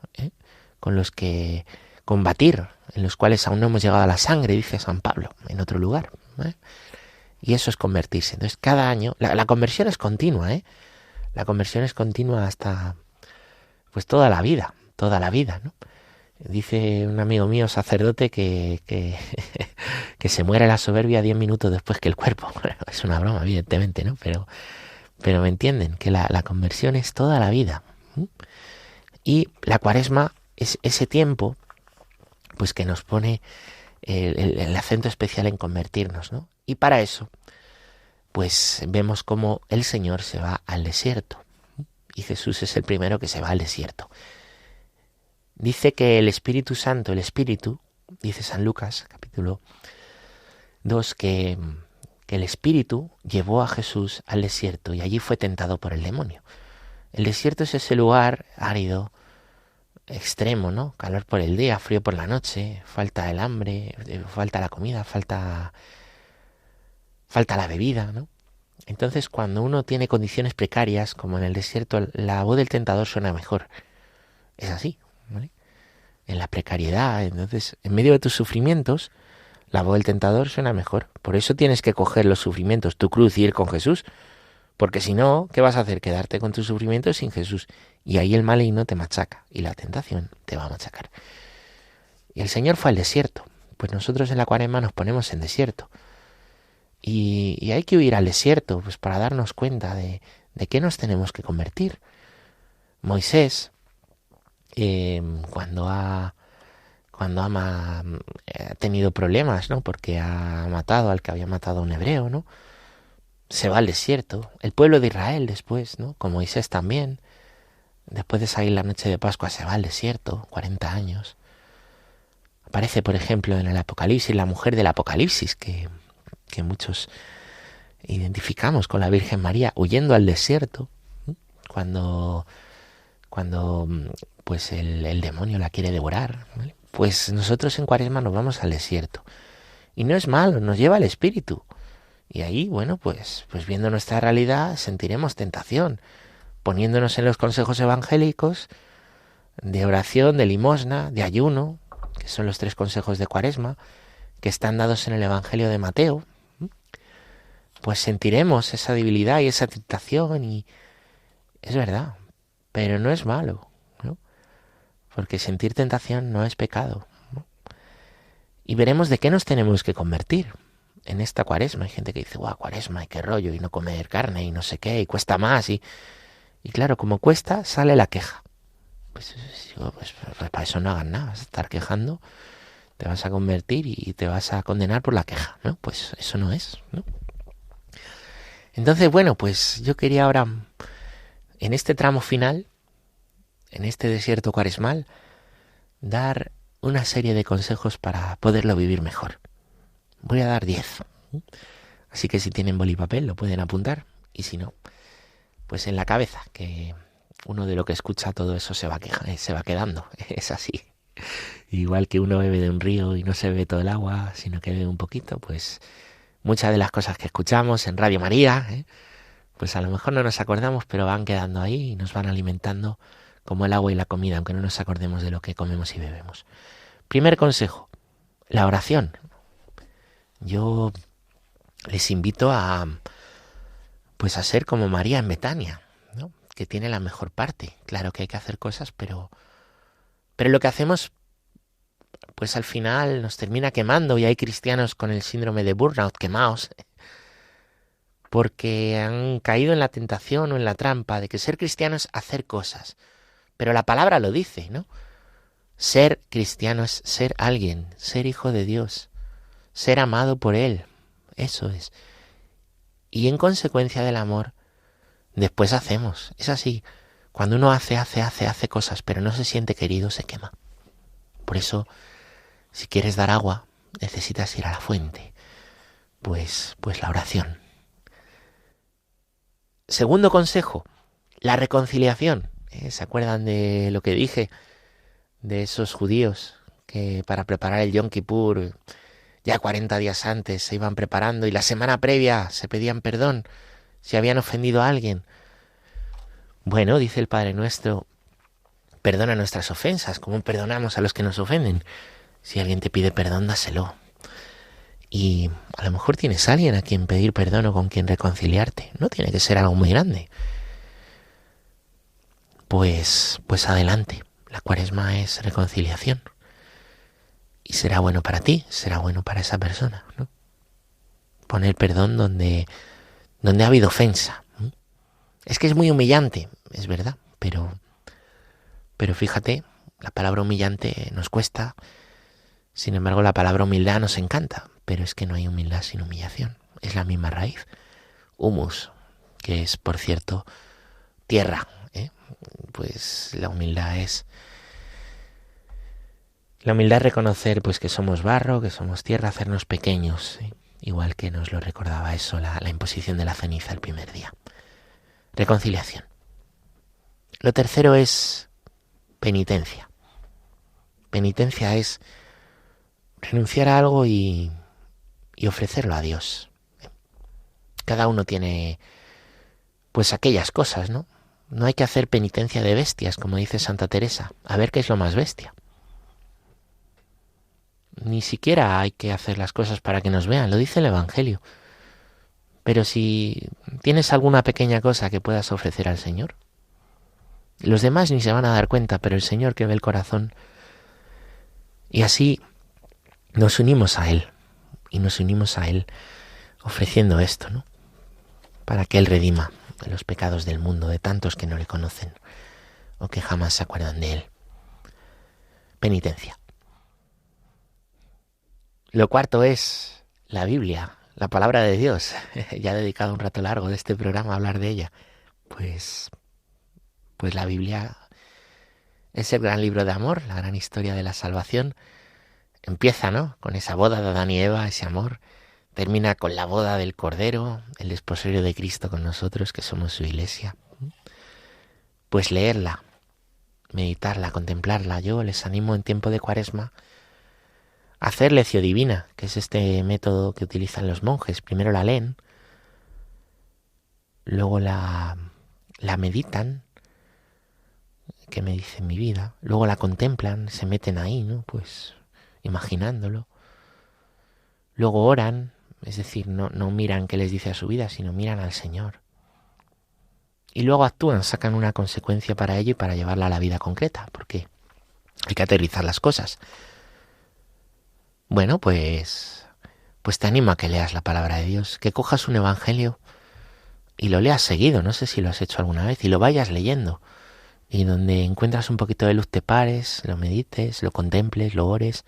con los que combatir, en los cuales aún no hemos llegado a la sangre, dice San Pablo, en otro lugar. Y eso es convertirse. Entonces cada año, la conversión es continua, la conversión es continua hasta pues toda la vida, ¿no? Dice un amigo mío, sacerdote, que se muere la soberbia 10 minutos después que el cuerpo. Es una broma, evidentemente, ¿no? Pero me entienden, que la conversión es toda la vida. Y la Cuaresma es ese tiempo pues que nos pone el acento especial en convertirnos, ¿no? Y para eso, pues vemos cómo el Señor se va al desierto. Y Jesús es el primero que se va al desierto. Dice que el Espíritu Santo, el Espíritu, dice San Lucas, capítulo 2, que el Espíritu llevó a Jesús al desierto y allí fue tentado por el demonio. El desierto es ese lugar árido, extremo, ¿no? Calor por el día, frío por la noche, falta el hambre, falta la comida, falta la bebida, ¿no? Entonces, cuando uno tiene condiciones precarias, como en el desierto, la voz del tentador suena mejor. Es así, ¿vale? En la precariedad, entonces, en medio de tus sufrimientos, la voz del tentador suena mejor. Por eso tienes que coger los sufrimientos, tu cruz, y ir con Jesús. Porque si no, ¿qué vas a hacer? Quedarte con tus sufrimientos sin Jesús. Y ahí el maligno te machaca y la tentación te va a machacar. Y el Señor fue al desierto. Pues nosotros en la Cuaresma nos ponemos en desierto. Y hay que huir al desierto pues para darnos cuenta de qué nos tenemos que convertir. Moisés, cuando ha tenido problemas, ¿no? Porque ha matado al que había matado a un hebreo, ¿no? se va al desierto. El pueblo de Israel después, ¿no? Con Moisés también. Después de salir la noche de Pascua se va al desierto, 40 años. Aparece, por ejemplo, en el Apocalipsis, la mujer del Apocalipsis, que muchos identificamos con la Virgen María, huyendo al desierto, cuando pues el demonio la quiere devorar, ¿vale? Pues nosotros en Cuaresma nos vamos al desierto. Y no es malo, nos lleva el Espíritu. Y ahí, bueno, pues viendo nuestra realidad sentiremos tentación, poniéndonos en los consejos evangélicos de oración, de limosna, de ayuno, que son los 3 consejos de Cuaresma, que están dados en el Evangelio de Mateo. Pues sentiremos esa debilidad y esa tentación, y es verdad, pero no es malo, ¿no? Porque sentir tentación no es pecado, ¿no? Y veremos de qué nos tenemos que convertir en esta Cuaresma. Hay gente que dice, guau, Cuaresma, y qué rollo, y no comer carne, y no sé qué, y cuesta más, y claro, como cuesta, sale la queja. Pues para eso no hagan nada, vas a estar quejando, te vas a convertir y te vas a condenar por la queja, ¿no? Pues eso no es, ¿no? Entonces, bueno, pues yo quería ahora, en este tramo final, en este desierto cuaresmal, dar una serie de consejos para poderlo vivir mejor. Voy a dar 10. Así que si tienen boli y papel lo pueden apuntar, y si no, pues en la cabeza, que uno de lo que escucha todo eso se va quedando. Es así. Igual que uno bebe de un río y no se bebe todo el agua, sino que bebe un poquito, pues muchas de las cosas que escuchamos en Radio María, pues a lo mejor no nos acordamos, pero van quedando ahí y nos van alimentando como el agua y la comida, aunque no nos acordemos de lo que comemos y bebemos. Primer consejo, la oración. Yo les invito a ser como María en Betania, ¿no? Que tiene la mejor parte. Claro que hay que hacer cosas, pero lo que hacemos, pues al final nos termina quemando, y hay cristianos con el síndrome de burnout quemados, porque han caído en la tentación o en la trampa de que ser cristiano es hacer cosas. Pero la palabra lo dice, ¿no? Ser cristiano es ser alguien, ser hijo de Dios, ser amado por Él. Eso es. Y en consecuencia del amor, después hacemos. Es así. Cuando uno hace cosas, pero no se siente querido, se quema. Por eso, si quieres dar agua, necesitas ir a la fuente. Pues la oración. Segundo consejo, la reconciliación. ¿Se acuerdan de lo que dije? De esos judíos que para preparar el Yom Kippur, ya 40 días antes se iban preparando, y la semana previa se pedían perdón si habían ofendido a alguien. Bueno, dice el Padre Nuestro, perdona nuestras ofensas, como perdonamos a los que nos ofenden. Si alguien te pide perdón, dáselo. Y a lo mejor tienes a alguien a quien pedir perdón o con quien reconciliarte. No tiene que ser algo muy grande. Pues adelante. La Cuaresma es reconciliación. Y será bueno para ti, será bueno para esa persona, ¿no? Poner perdón donde ha habido ofensa. Es que es muy humillante, es verdad, pero fíjate, la palabra humillante nos cuesta, sin embargo la palabra humildad nos encanta, pero es que no hay humildad sin humillación, es la misma raíz. Humus, que es, por cierto, tierra, pues la humildad es reconocer pues que somos barro, que somos tierra, hacernos pequeños, igual que nos lo recordaba eso la imposición de la ceniza el primer día. Reconciliación. Lo tercero es penitencia. Penitencia es renunciar a algo y ofrecerlo a Dios. Cada uno tiene pues aquellas cosas, ¿no? No hay que hacer penitencia de bestias, como dice Santa Teresa. A ver qué es lo más bestia. Ni siquiera hay que hacer las cosas para que nos vean, lo dice el Evangelio. Pero si tienes alguna pequeña cosa que puedas ofrecer al Señor, los demás ni se van a dar cuenta, pero el Señor que ve el corazón. Y así nos unimos a Él, y nos unimos a Él ofreciendo esto, ¿no? Para que Él redima los pecados del mundo, de tantos que no le conocen o que jamás se acuerdan de Él. Penitencia. Lo cuarto es la Biblia, la palabra de Dios. Ya he dedicado un rato largo de este programa a hablar de ella. Pues la Biblia es el gran libro de amor, la gran historia de la salvación. Empieza, ¿no?, con esa boda de Adán y Eva, ese amor. Termina con la boda del Cordero, el desposorio de Cristo con nosotros, que somos su iglesia. Pues leerla, meditarla, contemplarla. Yo les animo en tiempo de Cuaresma a hacer lección divina, que es este método que utilizan los monjes. Primero la leen, luego la meditan, qué me dice mi vida, luego la contemplan, se meten ahí, ¿no?, pues imaginándolo. Luego oran, es decir, no miran qué les dice a su vida, sino miran al Señor. Y luego actúan, sacan una consecuencia para ello y para llevarla a la vida concreta, porque hay que aterrizar las cosas. Bueno, pues te animo a que leas la palabra de Dios, que cojas un evangelio y lo leas seguido, no sé si lo has hecho alguna vez, y lo vayas leyendo. Y donde encuentras un poquito de luz te pares, lo medites, lo contemples, lo ores,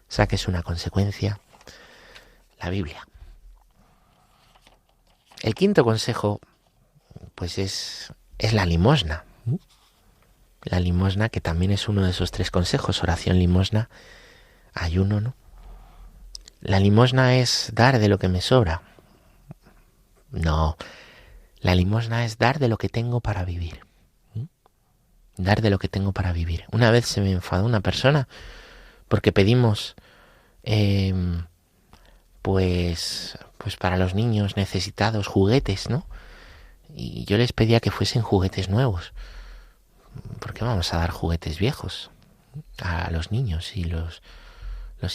saques una consecuencia. La Biblia. El quinto consejo, pues es la limosna. La limosna, que también es uno de esos 3 consejos: oración, limosna, ayuno, ¿no? La limosna es dar de lo que me sobra. No, la limosna es dar de lo que tengo para vivir. Dar de lo que tengo para vivir. Una vez se me enfadó una persona porque pedimos pues para los niños necesitados juguetes, ¿no? Y yo les pedía que fuesen juguetes nuevos. ¿Por qué vamos a dar juguetes viejos a los niños? Y los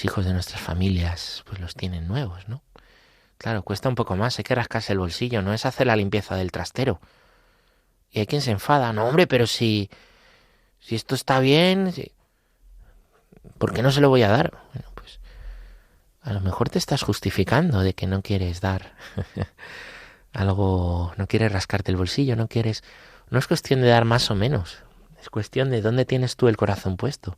hijos de nuestras familias pues los tienen nuevos, ¿no? Claro, cuesta un poco más, hay que rascarse el bolsillo, no es hacer la limpieza del trastero. Y hay quien se enfada, no hombre, pero si esto está bien, ¿por qué no se lo voy a dar? Bueno, pues a lo mejor te estás justificando de que no quieres dar algo, no quieres rascarte el bolsillo, no es cuestión de dar más o menos, es cuestión de dónde tienes tú el corazón puesto.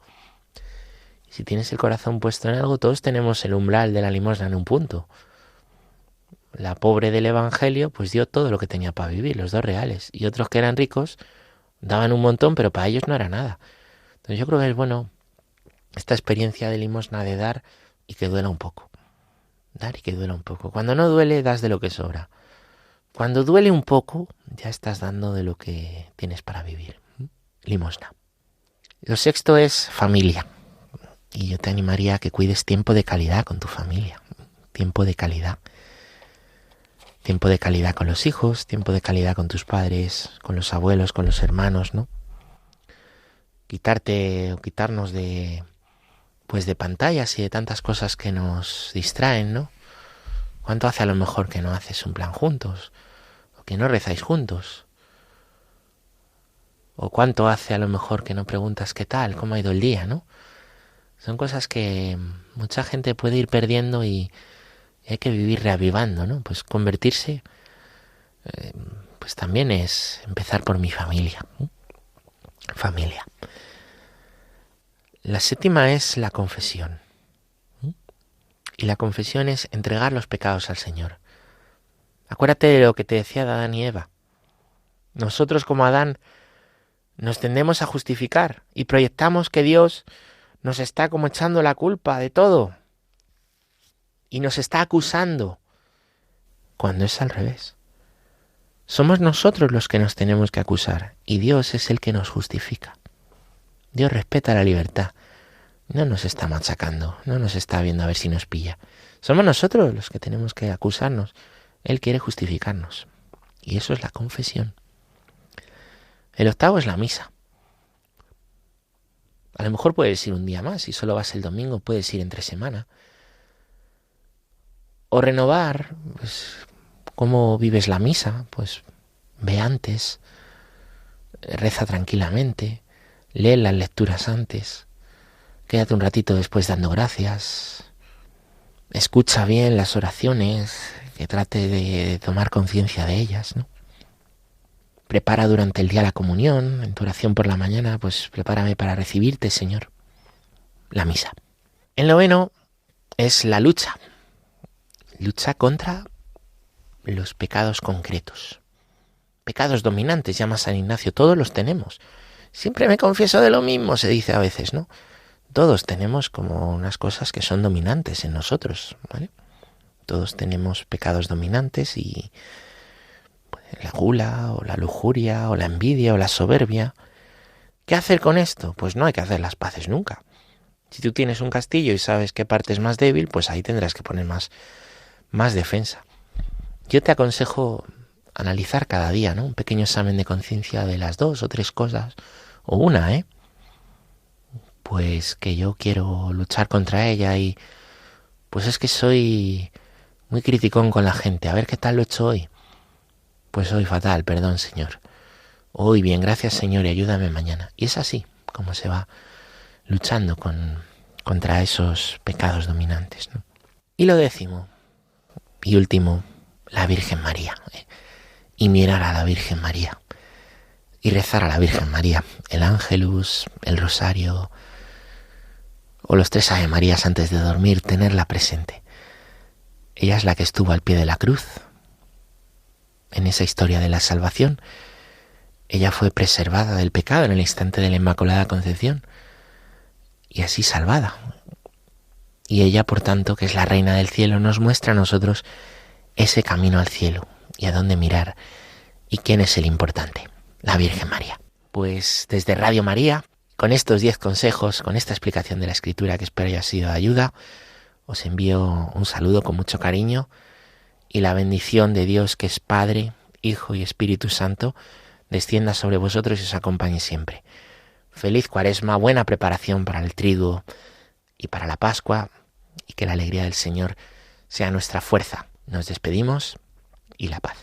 Y si tienes el corazón puesto en algo, todos tenemos el umbral de la limosna en un punto. La pobre del Evangelio pues dio todo lo que tenía para vivir, los 2 reales, y otros que eran ricos daban un montón, pero para ellos no era nada. Entonces yo creo que es bueno esta experiencia de limosna, de dar y que duela un poco. Dar y que duela un poco. Cuando no duele, das de lo que sobra. Cuando duele un poco, ya estás dando de lo que tienes para vivir. Limosna. Lo sexto es familia. Y yo te animaría a que cuides tiempo de calidad con tu familia. Tiempo de calidad. Tiempo de calidad con los hijos, tiempo de calidad con tus padres, con los abuelos, con los hermanos, ¿no? Quitarnos de pantallas y de tantas cosas que nos distraen, ¿no? ¿Cuánto hace a lo mejor que no haces un plan juntos? ¿O que no rezáis juntos? ¿O cuánto hace a lo mejor que no preguntas qué tal, cómo ha ido el día, ¿no? Son cosas que mucha gente puede ir perdiendo y hay que vivir reavivando, ¿no? Pues convertirse, pues también es empezar por mi familia. Familia. La séptima es la confesión. Y la confesión es entregar los pecados al Señor. Acuérdate de lo que te decía de Adán y Eva. Nosotros como Adán nos tendemos a justificar y proyectamos que Dios nos está como echando la culpa de todo y nos está acusando, cuando es al revés. Somos nosotros los que nos tenemos que acusar y Dios es el que nos justifica. Dios respeta la libertad, no nos está machacando, no nos está viendo a ver si nos pilla. Somos nosotros los que tenemos que acusarnos. Él quiere justificarnos y eso es la confesión. El octavo es la misa. A lo mejor puedes ir un día más, si solo vas el domingo puedes ir entre semana. O renovar, pues, cómo vives la misa, pues ve antes, reza tranquilamente, lee las lecturas antes, quédate un ratito después dando gracias, escucha bien las oraciones, que trate de tomar conciencia de ellas, ¿no? Prepara durante el día la comunión, en tu oración por la mañana, pues prepárame para recibirte, Señor. La misa. El noveno es la lucha. lucha contra los pecados concretos. Pecados dominantes, llama San Ignacio, todos los tenemos. Siempre me confieso de lo mismo, se dice a veces, ¿no? Todos tenemos como unas cosas que son dominantes en nosotros, ¿vale? Todos tenemos pecados dominantes y pues, la gula o la lujuria o la envidia o la soberbia. ¿Qué hacer con esto? Pues no hay que hacer las paces nunca. Si tú tienes un castillo y sabes qué parte es más débil, pues ahí tendrás que poner más defensa. Yo te aconsejo analizar cada día, ¿no? Un pequeño examen de conciencia de las 2 o 3 cosas, o una, pues que yo quiero luchar contra ella y pues es que soy muy criticón con la gente. A ver qué tal lo he hecho hoy. Pues hoy fatal, perdón, Señor. Hoy bien, gracias, Señor, y ayúdame mañana. Y es así como se va luchando contra esos pecados dominantes, ¿no? Y lo 10º y último, la Virgen María. Y mirar a la Virgen María. Y rezar a la Virgen María. El Ángelus, el Rosario o los 3 Ave Marías antes de dormir, tenerla presente. Ella es la que estuvo al pie de la cruz. En esa historia de la salvación, ella fue preservada del pecado en el instante de la Inmaculada Concepción y así salvada. Y ella, por tanto, que es la Reina del Cielo, nos muestra a nosotros ese camino al cielo y a dónde mirar y quién es el importante, la Virgen María. Pues desde Radio María, con estos 10 consejos, con esta explicación de la Escritura que espero haya sido de ayuda, os envío un saludo con mucho cariño y la bendición de Dios, que es Padre, Hijo y Espíritu Santo, descienda sobre vosotros y os acompañe siempre. Feliz Cuaresma, buena preparación para el Triduo y para la Pascua, y que la alegría del Señor sea nuestra fuerza. Nos despedimos y la paz.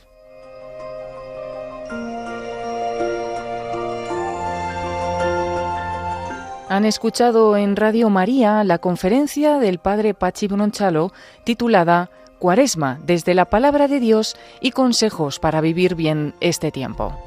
Han escuchado en Radio María la conferencia del Padre Pachi Bronchalo titulada Cuaresma, desde la Palabra de Dios y consejos para vivir bien este tiempo.